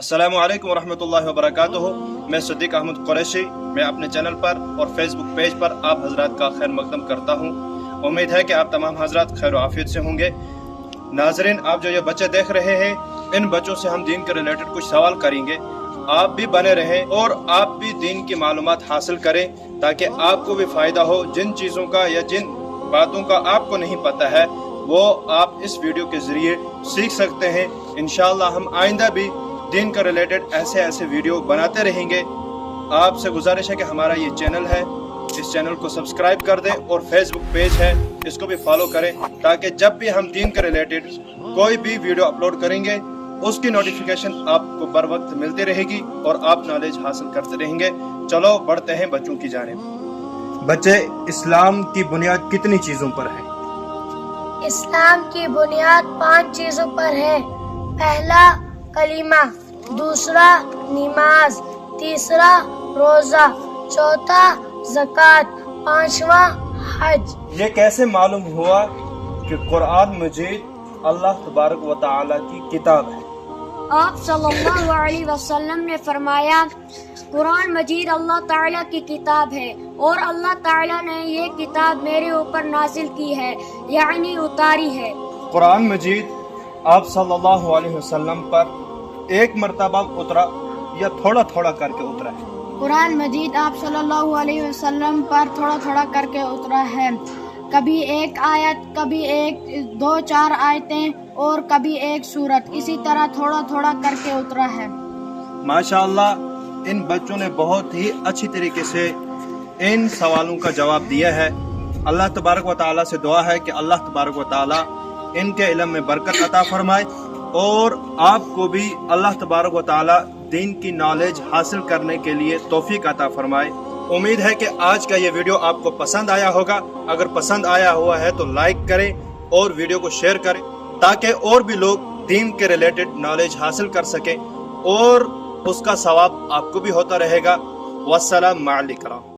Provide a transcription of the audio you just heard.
अस्सलामु अलैकुम वरहमतुल्लाहि वबरकातुहू। मैं सिद्दीक अहमद कुरैशी। मैं अपने चैनल पर और फेसबुक पेज पर आप हजरात का खैर मकदम करता हूँ। उम्मीद है कि आप तमाम हजरात खैर आफियत से होंगे। नाजरीन, आप जो ये बच्चे देख रहे हैं, इन बच्चों से हम दीन के रिलेटेड कुछ सवाल करेंगे। आप भी बने रहें और आप भी दीन की मालूमात हासिल करें ताकि आपको भी फ़ायदा हो। जिन चीज़ों का या जिन बातों का आपको नहीं पता है वो आप इस वीडियो के ज़रिए सीख सकते हैं। इंशाअल्लाह हम आइंदा भी दीन का रिलेटेड ऐसे वीडियो बनाते रहेंगे। आपसे गुजारिश है कि हमारा ये चैनल है, इस चैनल को सब्सक्राइब कर दें और फेसबुक पेज है, इसको भी फॉलो करें ताकि जब भी हम दीन के रिलेटेड कोई भी वीडियो अपलोड करेंगे उसकी नोटिफिकेशन आपको बर वक्त मिलती रहेगी और आप नॉलेज हासिल करते रहेंगे। चलो बढ़ते हैं बच्चों की जानिब। बच्चे, इस्लाम की बुनियाद कितनी चीज़ों पर है? इस्लाम की बुनियाद 5 चीजों पर है। पहला कलीमा, दूसरा नमाज, तीसरा रोजा, चौथा ज़कात, पांचवा हज। ये कैसे मालूम हुआ कि कुरान मजीद अल्लाह तबारक व तआला की किताब है? आप सल्लल्लाहु अलैहि वसल्लम ने फरमाया, कुरान मजीद अल्लाह ताला की किताब है और अल्लाह ताला ने ये किताब मेरे ऊपर नाजिल की है, यानी उतारी है। कुरान मजीद आप सल्लल्लाहु अलैहि वसल्लम पर एक मरतबा उतरा या थोड़ा थोड़ा करके उतरा है? कुरान मजीद आप सल्लल्लाहु अलैहि वसल्लम पर थोड़ा थोड़ा करके उतरा है। कभी एक आयत, कभी एक 2-4 आयतें और कभी एक सूरत, इसी तरह थोड़ा थोड़ा करके उतरा है। माशाअल्लाह, इन बच्चों ने बहुत ही अच्छी तरीके से इन सवालों का जवाब दिया है। अल्लाह तबारक व तआला से दुआ है कि अल्लाह तबारक व तआला इनके इल्म में बरकत अता फरमाए और आपको भी अल्लाह तबारक व तआला दीन की नॉलेज हासिल करने के लिए तौफीक अता फरमाए। उम्मीद है कि आज का ये वीडियो आपको पसंद आया होगा। अगर पसंद आया हुआ है तो लाइक करें और वीडियो को शेयर करें ताकि और भी लोग दीन के रिलेटेड नॉलेज हासिल कर सकें और उसका सवाब आपको भी होता रहेगा। वस्सलाम अलैकुम।